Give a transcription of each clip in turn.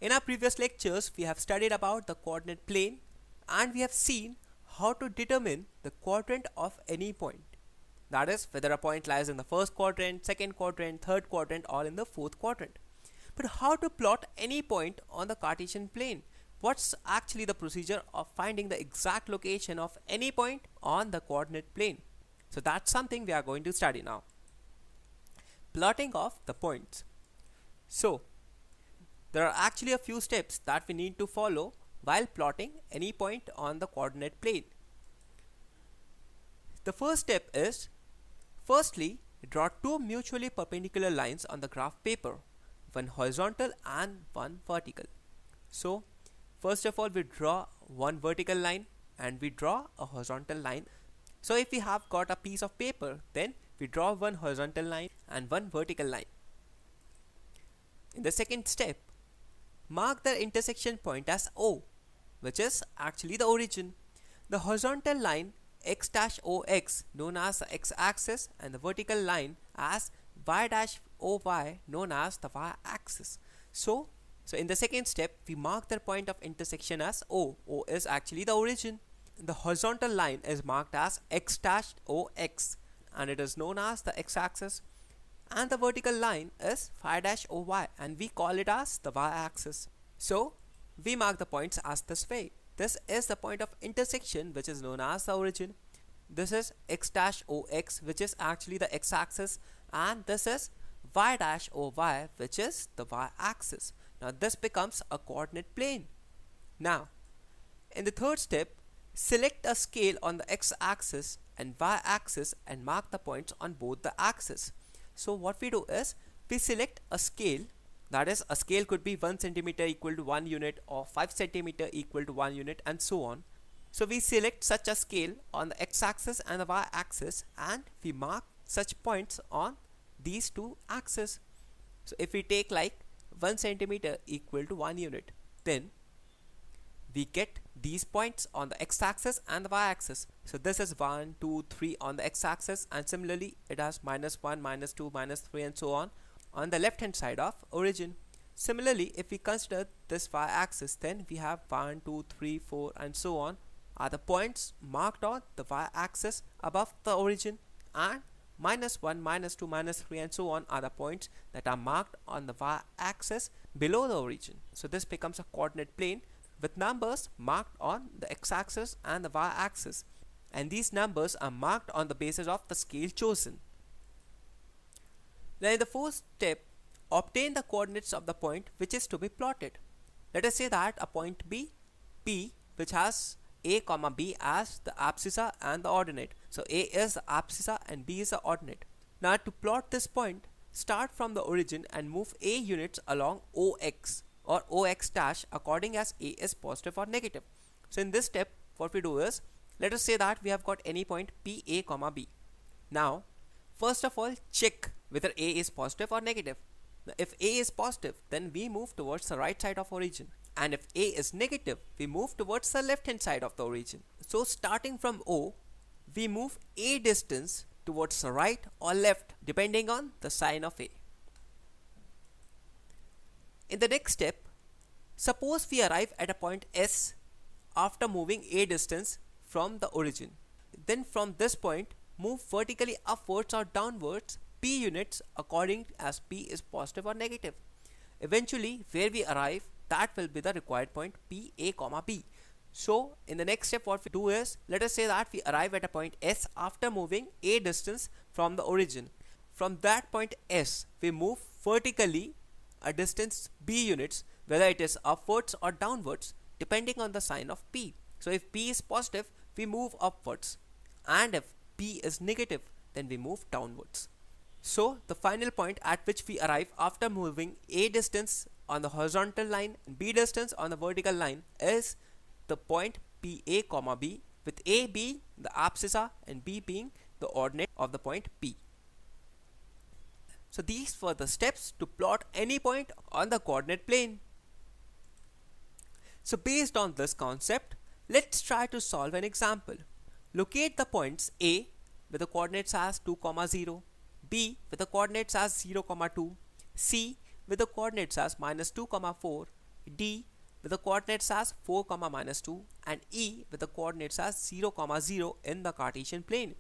In our previous lectures, we have studied about the coordinate plane and we have seen how to determine the quadrant of any point. That is, whether a point lies in the first quadrant, second quadrant, third quadrant, or in the fourth quadrant. But how to plot any point on the Cartesian plane? What's actually the procedure of finding the exact location of any point on the coordinate plane? So that's something we are going to study now. Plotting of the points. So there are actually a few steps that we need to follow while plotting any point on the coordinate plane. The first step is, firstly, draw two mutually perpendicular lines on the graph paper, one horizontal and one vertical. So first of all, we draw one vertical line and we draw a horizontal line. So if we have got a piece of paper, then we draw one horizontal line and one vertical line. In the second step, mark the intersection point as O, which is actually the origin. The horizontal line x dash OX, known as the x-axis, and the vertical line as y dash OY, known as the y-axis. So in the second step, we mark the point of intersection as O. O is actually the origin. The horizontal line is marked as x dash OX and it is known as the x-axis. And the vertical line is phi dash OY and we call it as the y-axis. So we mark the points as this way. This is the point of intersection, which is known as the origin. This is x dash OX, which is actually the x-axis, and this is y dash OY, which is the y-axis. Now this becomes a coordinate plane. Now in the third step, select a scale on the x-axis and y-axis and mark the points on both the axes. So what we do is, we select a scale. That is, a scale could be 1 centimeter equal to 1 unit or 5 centimeter equal to 1 unit and so on. So we select such a scale on the x-axis and the y-axis and we mark such points on these two axes. So if we take like 1 centimeter equal to 1 unit, then we get these points on the x-axis and the y-axis. So this is 1, 2, 3 on the x-axis, and similarly it has -1, -2, -3 and so on the left hand side of origin. Similarly, if we consider this y-axis, then we have 1, 2, 3, 4 and so on are the points marked on the y-axis above the origin, and -1, -2, -3 and so on are the points that are marked on the y-axis below the origin. So this becomes a coordinate plane with numbers marked on the x-axis and the y-axis, and these numbers are marked on the basis of the scale chosen. Now in the fourth step, obtain the coordinates of the point which is to be plotted. Let us say that a point B, P, which has A, B as the abscissa and the ordinate. So A is the abscissa and B is the ordinate. Now to plot this point, start from the origin and move A units along OX or OX dash according as A is positive or negative. So in this step, what we do is, let us say that we have got any point P, A, B. Now first of all, check whether A is positive or negative. Now, if A is positive, then we move towards the right side of origin, and if A is negative, we move towards the left hand side of the origin. So starting from O, we move A distance towards the right or left depending on the sign of A. In the next step, suppose we arrive at a point S after moving A distance from the origin. Then from this point, move vertically upwards or downwards P units according as P is positive or negative. Eventually, where we arrive, that will be the required point P, A, B. So in the next step, what we do is, let us say that we arrive at a point S after moving A distance from the origin. From that point S, we move vertically a distance B units, whether it is upwards or downwards depending on the sign of P. So if P is positive, we move upwards, and if P is negative, then we move downwards. So the final point at which we arrive after moving A distance on the horizontal line and B distance on the vertical line is the point PA, B, with A being the abscissa and B being the ordinate of the point P. So these were the steps to plot any point on the coordinate plane. So based on this concept, let's try to solve an example. Locate the points A with the coordinates as 2, 0, B with the coordinates as 0, 2, C with the coordinates as -2, 4, D with the coordinates as 4, minus 2 and E with the coordinates as 0, 0 in the Cartesian plane.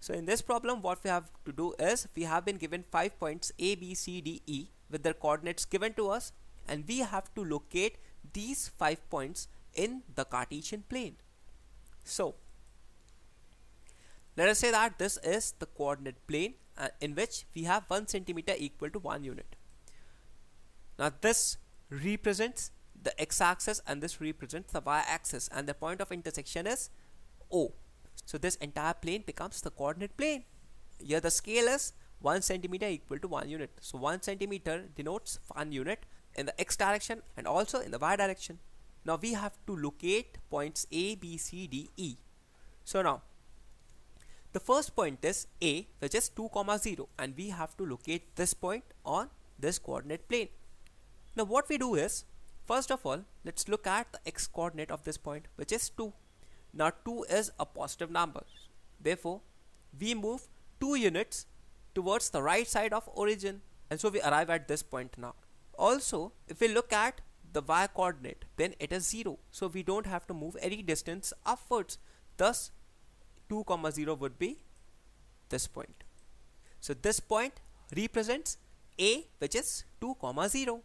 So in this problem what we have to do is we have been given 5 points A, B, C, D, E with their coordinates given to us, and we have to locate these 5 points in the Cartesian plane. So let us say that this is the coordinate plane in which we have 1 centimeter equal to 1 unit. Now this represents the x-axis and this represents the y-axis, and the point of intersection is O. So this entire plane becomes the coordinate plane. Here the scale is 1 centimeter equal to 1 unit. So 1 centimeter denotes 1 unit in the x direction and also in the y direction. Now we have to locate points A, B, C, D, E. So now the first point is A, which is 2, 0, and we have to locate this point on this coordinate plane. Now what we do is, first of all, let's look at the x coordinate of this point, which is 2. Now 2 is a positive number. Therefore, we move 2 units towards the right side of origin, and so we arrive at this point now. Also, if we look at the y coordinate, then it is 0. So we don't have to move any distance upwards. Thus, 2, 0 would be this point. So this point represents A, which is 2, 0.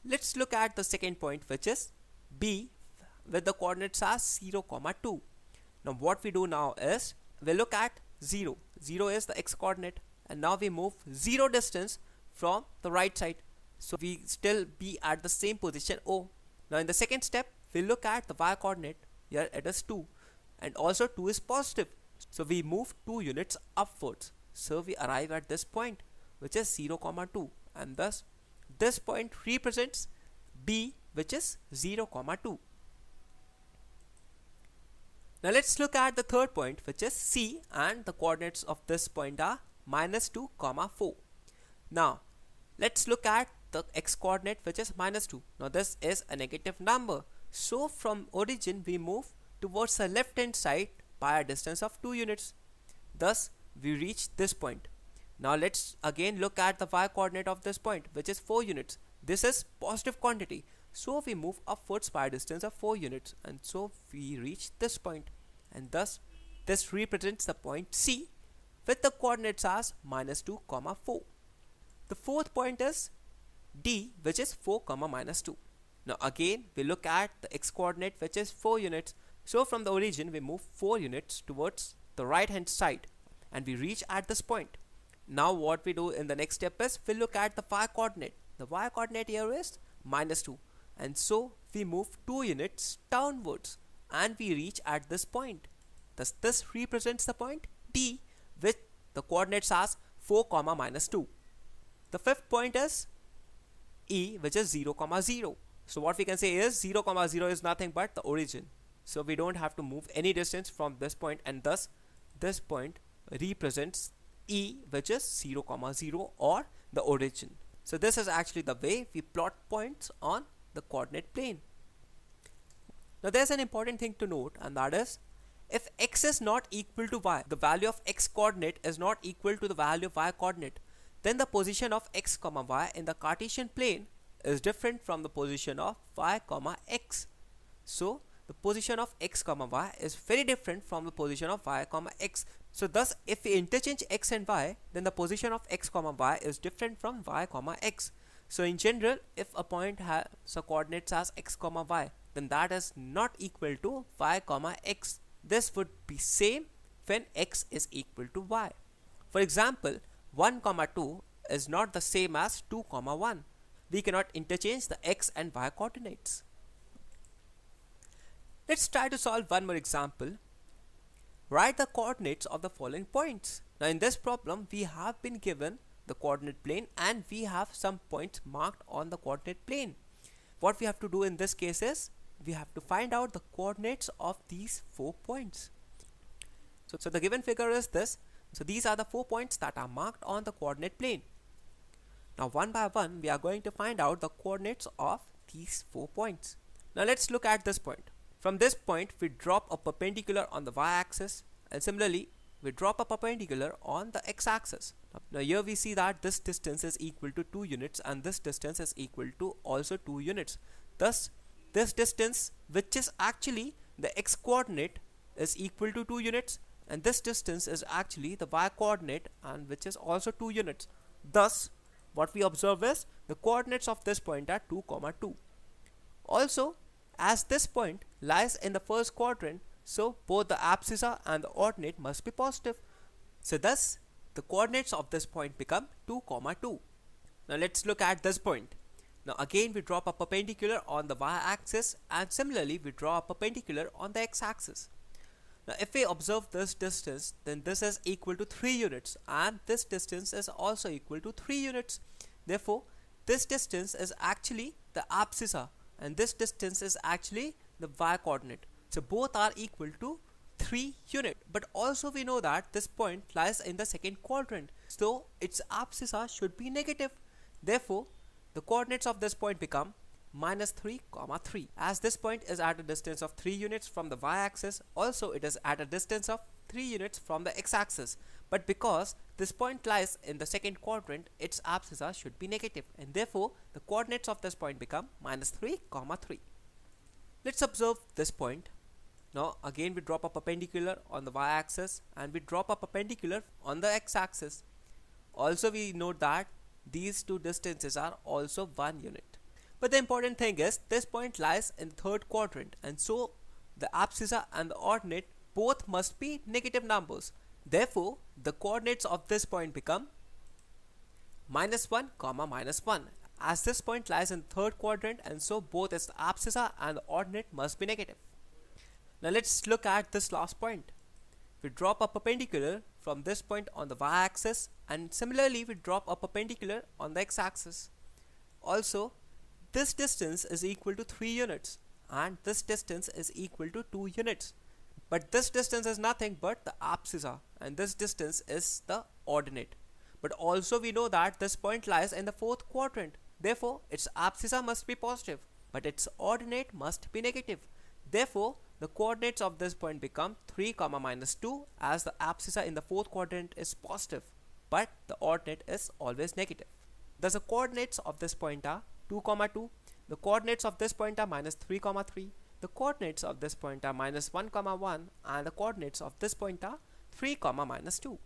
Let's look at the second point, which is B with the coordinates as 0, 2. Now what we do now is we look at 0. 0 is the x coordinate, and now we move 0 distance from the right side. So we still be at the same position O. Now in the second step, we look at the y coordinate. Here it is 2, and also 2 is positive. So we move 2 units upwards. So we arrive at this point, which is 0, 2, and thus this point represents B, which is 0, 2. Now let's look at the third point, which is C, and the coordinates of this point are minus 2, 4. Now let's look at the x coordinate, which is minus 2. Now this is a negative number. So from origin we move towards the left hand side by a distance of 2 units. Thus we reach this point. Now let's again look at the y coordinate of this point, which is 4 units. This is positive quantity. So we move upwards by a distance of 4 units, and so we reach this point, and thus this represents the point C with the coordinates as minus 2, 4. The fourth point is D, which is 4, minus 2. Now again we look at the x coordinate, which is 4 units. So from the origin we move 4 units towards the right hand side, and we reach at this point. Now what we do in the next step is we look at the y coordinate. The y coordinate here is minus 2, and so we move 2 units downwards and we reach at this point. Thus this represents the point D with the coordinates as 4, minus 2. The fifth point is E, which is 0, 0. So what we can say is 0, 0 is nothing but the origin. So we don't have to move any distance from this point, and thus this point represents E, which is 0, 0 or the origin. So this is actually the way we plot points on the coordinate plane. Now there's an important thing to note, and that is if x is not equal to y, the value of x coordinate is not equal to the value of y coordinate, then the position of x, y in the Cartesian plane is different from the position of y, x. So the position of x, y is very different from the position of y, x. So thus if we interchange x and y, then the position of x, y is different from y, x. So in general, if a point has a coordinates as x, y, then that is not equal to y, x. This would be same when x is equal to y. For example, 1, 2 is not the same as 2, 1. We cannot interchange the x and y coordinates. Let's try to solve one more example. Write the coordinates of the following points. Now in this problem, we have been given the coordinate plane and we have some points marked on the coordinate plane. What we have to do in this case is we have to find out the coordinates of these 4 points. So the given figure is this. So these are the 4 points that are marked on the coordinate plane. Now one by one we are going to find out the coordinates of these 4 points. Now let's look at this point. From this point we drop a perpendicular on the y-axis, and similarly we drop a perpendicular on the x-axis. Now here we see that this distance is equal to 2 units and this distance is equal to also 2 units. Thus, this distance, which is actually the x-coordinate, is equal to 2 units, and this distance is actually the y-coordinate, and which is also 2 units. Thus, what we observe is the coordinates of this point are 2, 2. Also, as this point lies in the first quadrant, so both the abscissa and the ordinate must be positive. So thus, the coordinates of this point become 2, 2. Now let's look at this point. Now again we drop a perpendicular on the y-axis, and similarly we draw a perpendicular on the x-axis. Now if we observe this distance, then this is equal to 3 units and this distance is also equal to 3 units. Therefore, this distance is actually the abscissa and this distance is actually the y-coordinate. So both are equal to 3 units. But also we know that this point lies in the second quadrant, so its abscissa should be negative. Therefore, the coordinates of this point become -3, 3. As this point is at a distance of 3 units from the y-axis, also it is at a distance of 3 units from the x-axis. But because this point lies in the second quadrant, its abscissa should be negative, and therefore the coordinates of this point become -3, 3. Let's observe this point. Now again we drop a perpendicular on the y-axis and we drop a perpendicular on the x-axis. Also we note that these two distances are also 1 unit. But the important thing is this point lies in the third quadrant, and so the abscissa and the ordinate both must be negative numbers. Therefore, the coordinates of this point become -1, -1, as this point lies in the third quadrant, and so both its abscissa and the ordinate must be negative. Now let's look at this last point. We drop a perpendicular from this point on the y-axis, and similarly we drop a perpendicular on the x-axis. Also, this distance is equal to 3 units and this distance is equal to 2 units. But this distance is nothing but the abscissa and this distance is the ordinate. But also we know that this point lies in the fourth quadrant. Therefore, its abscissa must be positive, but its ordinate must be negative. Therefore, the coordinates of this point become 3, -2, as the abscissa in the fourth quadrant is positive, but the ordinate is always negative. Thus, the coordinates of this point are 2, 2. The coordinates of this point are -3, 3. The coordinates of this point are -1, 1, and the coordinates of this point are 3, -2.